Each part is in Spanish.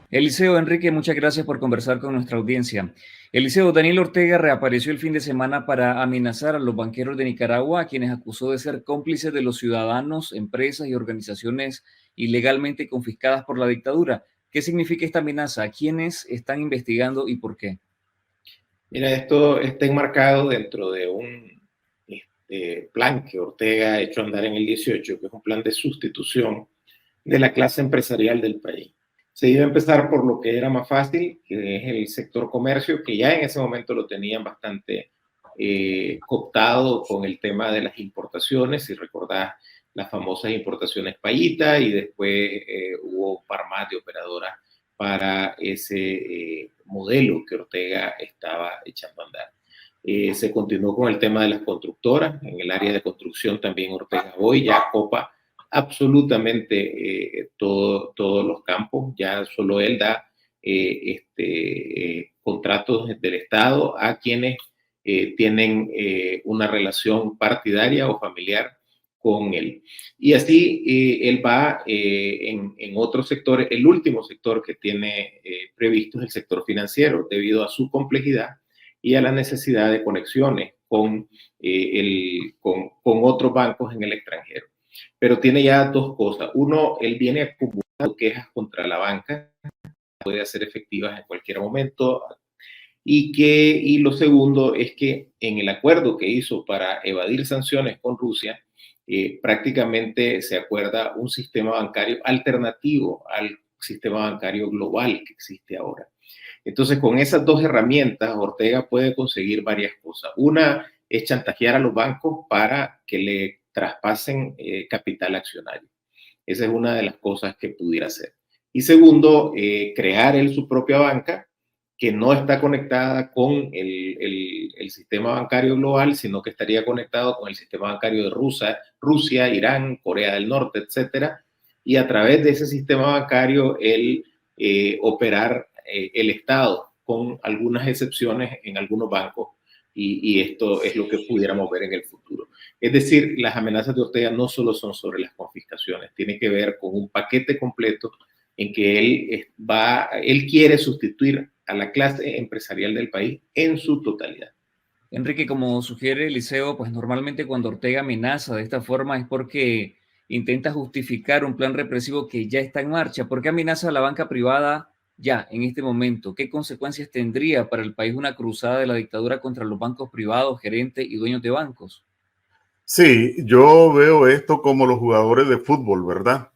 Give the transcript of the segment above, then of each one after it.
Eliseo, Enrique, muchas gracias por conversar con nuestra audiencia. Eliseo, Daniel Ortega reapareció el fin de semana para amenazar a los banqueros de Nicaragua, a quienes acusó de ser cómplices de los ciudadanos, empresas y organizaciones ilegalmente confiscadas por la dictadura. ¿Qué significa esta amenaza? ¿Quiénes están investigando y por qué? Mira, esto está enmarcado dentro de un plan que Ortega ha hecho andar en el 18, que es un plan de sustitución de la clase empresarial del país. Se iba a empezar por lo que era más fácil, que es el sector comercio, que ya en ese momento lo tenían bastante cooptado con el tema de las importaciones. Si recordás las famosas importaciones Payita, y después hubo un par más de operadoras para ese modelo que Ortega estaba echando a andar. Se continuó con el tema de las constructoras. En el área de construcción también Ortega hoy ya copa absolutamente todos los campos. Ya solo él da contratos del Estado a quienes tienen una relación partidaria o familiar con él. Y así él va en otros sectores. El último sector que tiene previsto es el sector financiero, debido a su complejidad y a la necesidad de conexiones con otros bancos en el extranjero. Pero tiene ya dos cosas. Uno, él viene acumulando quejas contra la banca, puede hacer efectivas en cualquier momento. Y lo segundo es que en el acuerdo que hizo para evadir sanciones con Rusia, prácticamente se acuerda un sistema bancario alternativo al sistema bancario global que existe ahora. Entonces, con esas dos herramientas, Ortega puede conseguir varias cosas. Una es chantajear a los bancos para que le traspasen capital accionario. Esa es una de las cosas que pudiera hacer. Y segundo, crear él su propia banca que no está conectada con el sistema bancario global, sino que estaría conectado con el sistema bancario de Rusia, Irán, Corea del Norte, etcétera. Y a través de ese sistema bancario, él operar el Estado, con algunas excepciones en algunos bancos, y esto es lo que pudiéramos ver en el futuro. Es decir, las amenazas de Ortega no solo son sobre las confiscaciones, tiene que ver con un paquete completo en que él quiere sustituir a la clase empresarial del país en su totalidad. Enrique, como sugiere Eliseo, pues normalmente cuando Ortega amenaza de esta forma es porque intenta justificar un plan represivo que ya está en marcha. ¿Por qué amenaza a la banca privada ya, en este momento? ¿Qué consecuencias tendría para el país una cruzada de la dictadura contra los bancos privados, gerentes y dueños de bancos? Sí, yo veo esto como los jugadores de fútbol, ¿verdad?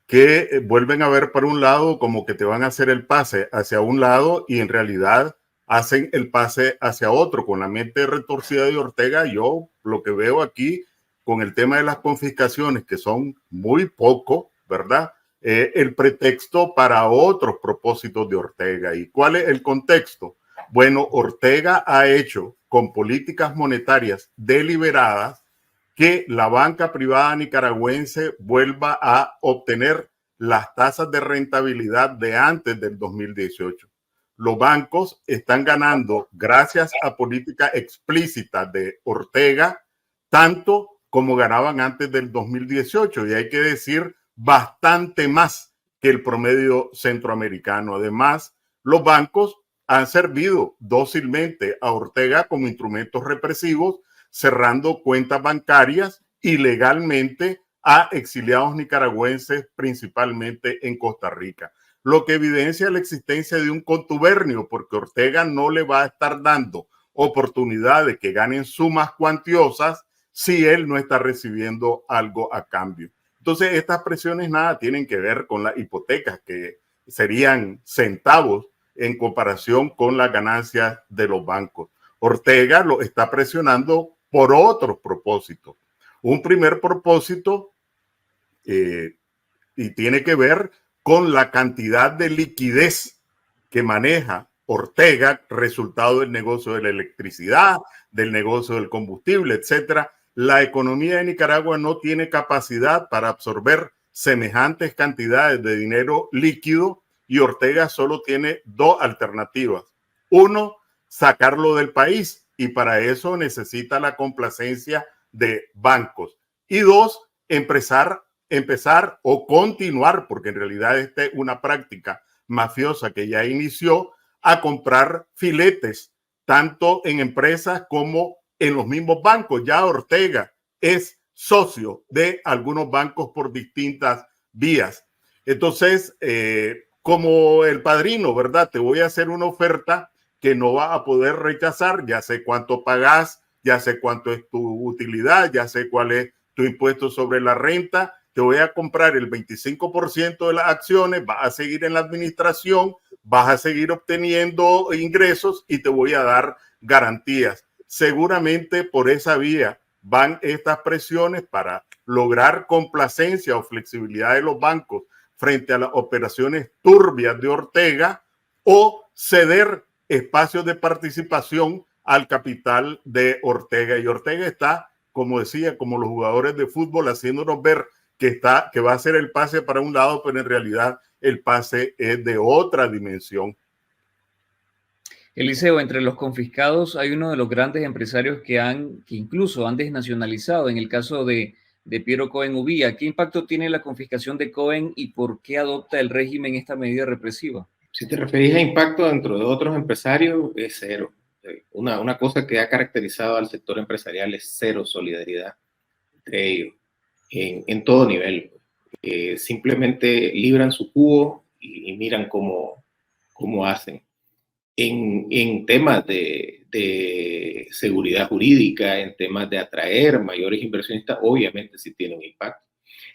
Que vuelven a ver para un lado como que te van a hacer el pase hacia un lado y en realidad hacen el pase hacia otro. Con la mente retorcida de Ortega, yo lo que veo aquí con el tema de las confiscaciones, que son muy poco, ¿verdad? El pretexto para otros propósitos de Ortega. ¿Y cuál es el contexto? Bueno, Ortega ha hecho con políticas monetarias deliberadas que la banca privada nicaragüense vuelva a obtener las tasas de rentabilidad de antes del 2018. Los bancos están ganando, gracias a políticas explícitas de Ortega, tanto como ganaban antes del 2018, y hay que decir bastante más que el promedio centroamericano. Además, los bancos han servido dócilmente a Ortega como instrumentos represivos, cerrando cuentas bancarias ilegalmente a exiliados nicaragüenses, principalmente en Costa Rica. Lo que evidencia la existencia de un contubernio, porque Ortega no le va a estar dando oportunidad de que ganen sumas cuantiosas si él no está recibiendo algo a cambio. Entonces, estas presiones nada tienen que ver con las hipotecas, que serían centavos en comparación con las ganancias de los bancos. Ortega lo está presionando por otros propósitos. Un primer propósito y tiene que ver con la cantidad de liquidez que maneja Ortega, resultado del negocio de la electricidad, del negocio del combustible, etcétera. La economía de Nicaragua no tiene capacidad para absorber semejantes cantidades de dinero líquido, y Ortega solo tiene dos alternativas. Uno, sacarlo del país, y para eso necesita la complacencia de bancos. Y dos, empezar o continuar, porque en realidad esta es una práctica mafiosa que ya inició a comprar filetes, tanto en empresas como en los mismos bancos. Ya Ortega es socio de algunos bancos por distintas vías. Entonces, como el padrino, ¿verdad? Te voy a hacer una oferta que no vas a poder rechazar. Ya sé cuánto pagas, ya sé cuánto es tu utilidad, ya sé cuál es tu impuesto sobre la renta. Te voy a comprar el 25% de las acciones, vas a seguir en la administración, vas a seguir obteniendo ingresos y te voy a dar garantías. Seguramente por esa vía van estas presiones para lograr complacencia o flexibilidad de los bancos frente a las operaciones turbias de Ortega o ceder espacios de participación al capital de Ortega. Y Ortega está, como decía, como los jugadores de fútbol, haciéndonos ver que va a ser el pase para un lado, pero en realidad el pase es de otra dimensión. Eliseo, entre los confiscados hay uno de los grandes empresarios que incluso han desnacionalizado, en el caso de Piero Cohen Ubía. ¿Qué impacto tiene la confiscación de Cohen y por qué adopta el régimen esta medida represiva? Si te referís a impacto dentro de otros empresarios, es cero. Una cosa que ha caracterizado al sector empresarial es cero solidaridad entre ellos, en todo nivel. Simplemente libran su cubo y miran cómo hacen. En temas de seguridad jurídica, en temas de atraer mayores inversionistas, obviamente sí tiene un impacto.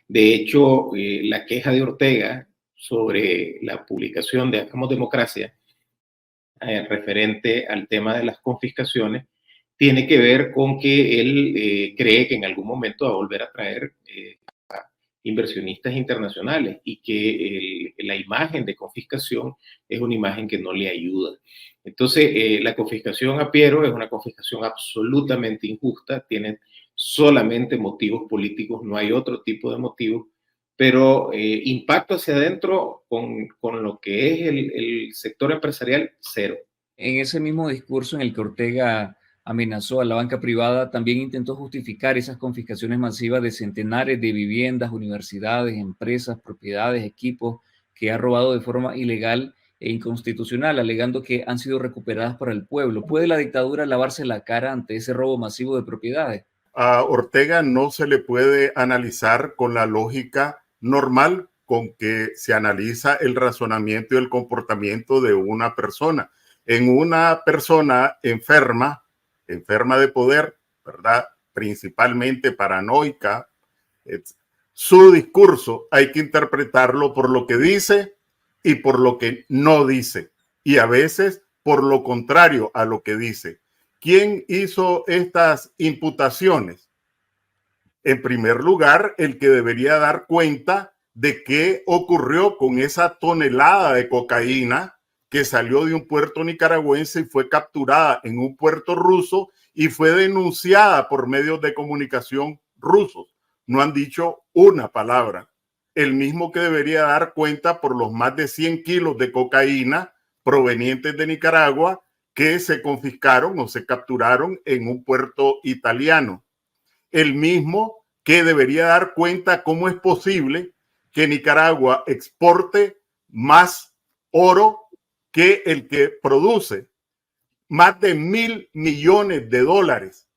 De hecho, la queja de Ortega sobre la publicación de Hagamos Democracia referente al tema de las confiscaciones tiene que ver con que él cree que en algún momento va a volver a traer inversionistas internacionales y que la imagen de confiscación es una imagen que no le ayuda. Entonces, la confiscación a Piero es una confiscación absolutamente injusta, tiene solamente motivos políticos, no hay otro tipo de motivos, pero impacto hacia adentro con lo que es el sector empresarial, cero. En ese mismo discurso en el que Ortega amenazó a la banca privada, también intentó justificar esas confiscaciones masivas de centenares de viviendas, universidades, empresas, propiedades, equipos que ha robado de forma ilegal e inconstitucional, alegando que han sido recuperadas por el pueblo. ¿Puede la dictadura lavarse la cara ante ese robo masivo de propiedades? A Ortega no se le puede analizar con la lógica normal con que se analiza el razonamiento y el comportamiento de una persona. En una persona enferma de poder, ¿verdad? Principalmente paranoica, su discurso hay que interpretarlo por lo que dice y por lo que no dice, y a veces por lo contrario a lo que dice. ¿Quién hizo estas imputaciones? En primer lugar, el que debería dar cuenta de qué ocurrió con esa tonelada de cocaína que salió de un puerto nicaragüense y fue capturada en un puerto ruso y fue denunciada por medios de comunicación rusos. No han dicho una palabra. El mismo que debería dar cuenta por los más de 100 kilos de cocaína provenientes de Nicaragua que se confiscaron o se capturaron en un puerto italiano. El mismo que debería dar cuenta cómo es posible que Nicaragua exporte más oro que el que produce. Más de $1.000 millones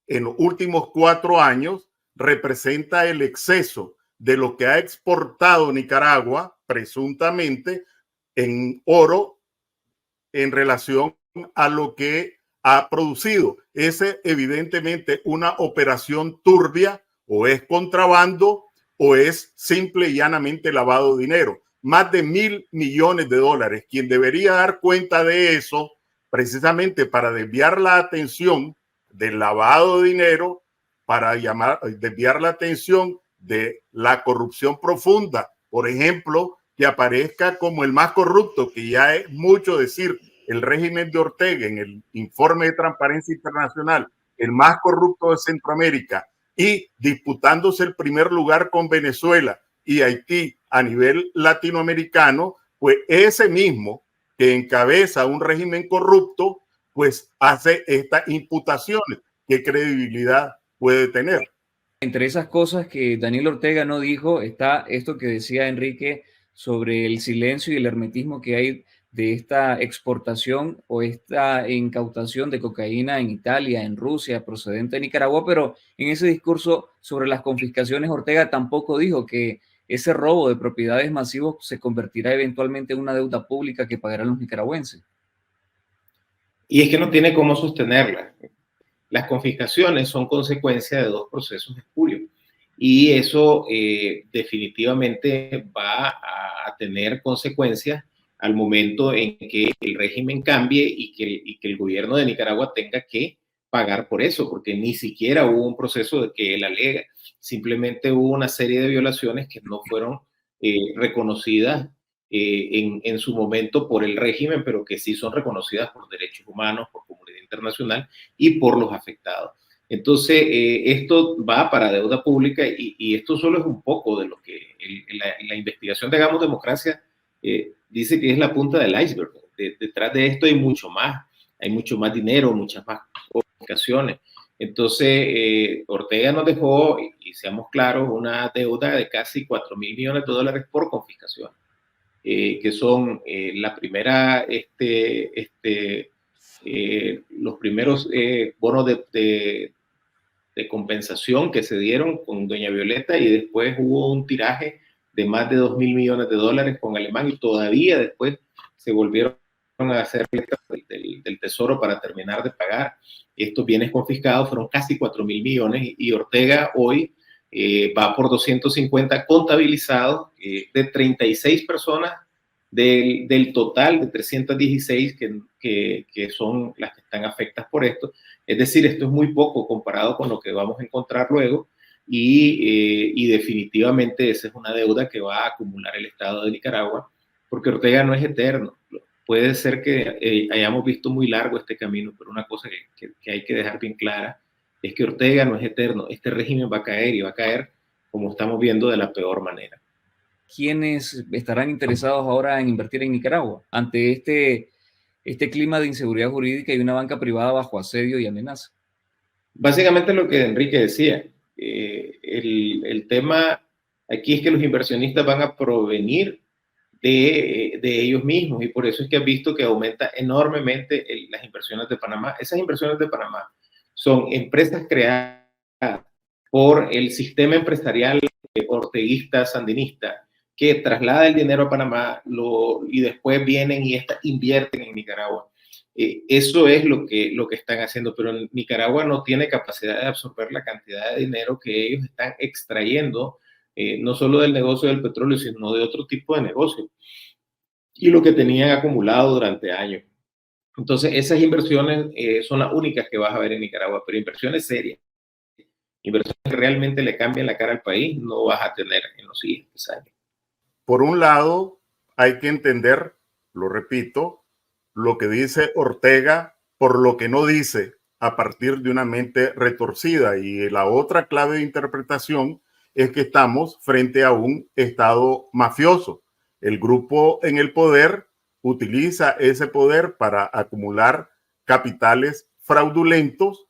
en los últimos 4 años representa el exceso de lo que ha exportado Nicaragua, presuntamente, en oro en relación a lo que ha producido. Es evidentemente una operación turbia, o es contrabando o es simple y llanamente lavado de dinero. Más de $1.000 millones. Quien debería dar cuenta de eso, precisamente para desviar la atención del lavado de dinero, para desviar la atención de la corrupción profunda, por ejemplo, que aparezca como el más corrupto, que ya es mucho decir, el régimen de Ortega en el informe de Transparencia Internacional, el más corrupto de Centroamérica, y disputándose el primer lugar con Venezuela y Haití a nivel latinoamericano, pues ese mismo que encabeza un régimen corrupto, pues hace estas imputaciones. ¿Qué credibilidad puede tener? Entre esas cosas que Daniel Ortega no dijo está esto que decía Enrique sobre el silencio y el hermetismo que hay de esta exportación o esta incautación de cocaína en Italia, en Rusia, procedente de Nicaragua, pero en ese discurso sobre las confiscaciones, Ortega tampoco dijo que ese robo de propiedades masivos se convertirá eventualmente en una deuda pública que pagarán los nicaragüenses. Y es que no tiene cómo sostenerla. Las confiscaciones son consecuencia de dos procesos espurios y eso definitivamente va a tener consecuencias al momento en que el régimen cambie y que el gobierno de Nicaragua tenga que pagar por eso, porque ni siquiera hubo un proceso de que él alega, simplemente hubo una serie de violaciones que no fueron reconocidas en su momento por el régimen, pero que sí son reconocidas por derechos humanos, por comunidad internacional y por los afectados. Entonces, esto va para deuda pública y esto solo es un poco de lo que la investigación de Hagamos Democracia dice que es la punta del iceberg. Detrás de esto hay mucho más dinero, muchas más complicaciones. Entonces, Ortega nos dejó, y seamos claros, una deuda de casi 4.000 millones de dólares por confiscación, que son la primera, los primeros bonos de compensación que se dieron con doña Violeta y después hubo un tiraje de más de 2.000 millones de dólares con Alemán y todavía después se volvieron a hacer del Tesoro para terminar de pagar estos bienes confiscados. Fueron casi 4.000 millones y Ortega hoy va por 250 contabilizados de 36 personas del total de 316 que son las que están afectadas por esto. Es decir, esto es muy poco comparado con lo que vamos a encontrar luego y definitivamente esa es una deuda que va a acumular el Estado de Nicaragua, porque Ortega no es eterno. Puede ser que hayamos visto muy largo este camino, pero una cosa que hay que dejar bien clara es que Ortega no es eterno. Este régimen va a caer y va a caer, como estamos viendo, de la peor manera. ¿Quiénes estarán interesados ahora en invertir en Nicaragua ante este clima de inseguridad jurídica y una banca privada bajo asedio y amenaza? Básicamente lo que Enrique decía, el tema aquí es que los inversionistas van a provenir de ellos mismos y por eso es que has visto que aumenta enormemente las inversiones de Panamá. Esas inversiones de Panamá son empresas creadas por el sistema empresarial orteguista, sandinista, que traslada el dinero a Panamá y después vienen y invierten en Nicaragua. Eso es lo que están haciendo, pero Nicaragua no tiene capacidad de absorber la cantidad de dinero que ellos están extrayendo, no solo del negocio del petróleo, sino de otro tipo de negocio, y lo que tenían acumulado durante años. Entonces, esas inversiones son las únicas que vas a ver en Nicaragua, pero inversiones serias, inversiones que realmente le cambien la cara al país, no vas a tener en los siguientes años. Por un lado, hay que entender, lo repito, lo que dice Ortega por lo que no dice a partir de una mente retorcida. Y la otra clave de interpretación es que estamos frente a un Estado mafioso. El grupo en el poder utiliza ese poder para acumular capitales fraudulentos,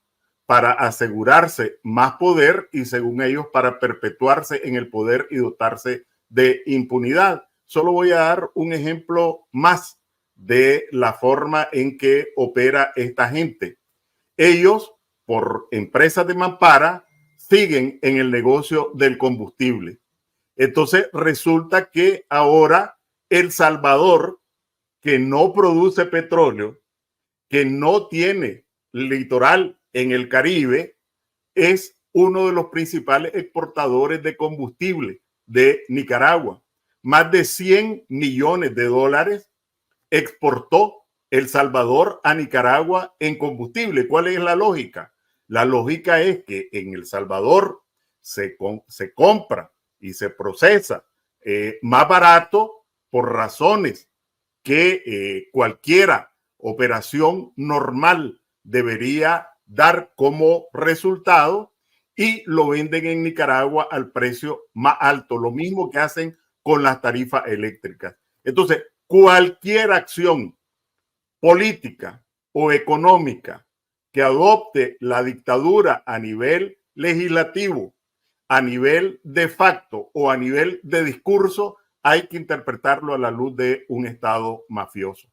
para asegurarse más poder y, según ellos, para perpetuarse en el poder y dotarse de impunidad. Solo voy a dar un ejemplo más de la forma en que opera esta gente. Ellos, por empresas de mampara, siguen en el negocio del combustible. Entonces resulta que ahora El Salvador, que no produce petróleo, que no tiene litoral en el Caribe, es uno de los principales exportadores de combustible de Nicaragua. Más de 100 millones de dólares exportó El Salvador a Nicaragua en combustible. ¿Cuál es la lógica? La lógica es que en El Salvador se compra y se procesa más barato por razones que cualquiera operación normal debería dar como resultado, y lo venden en Nicaragua al precio más alto, lo mismo que hacen con las tarifas eléctricas. Entonces, cualquier acción política o económica que adopte la dictadura a nivel legislativo, a nivel de facto o a nivel de discurso, hay que interpretarlo a la luz de un Estado mafioso.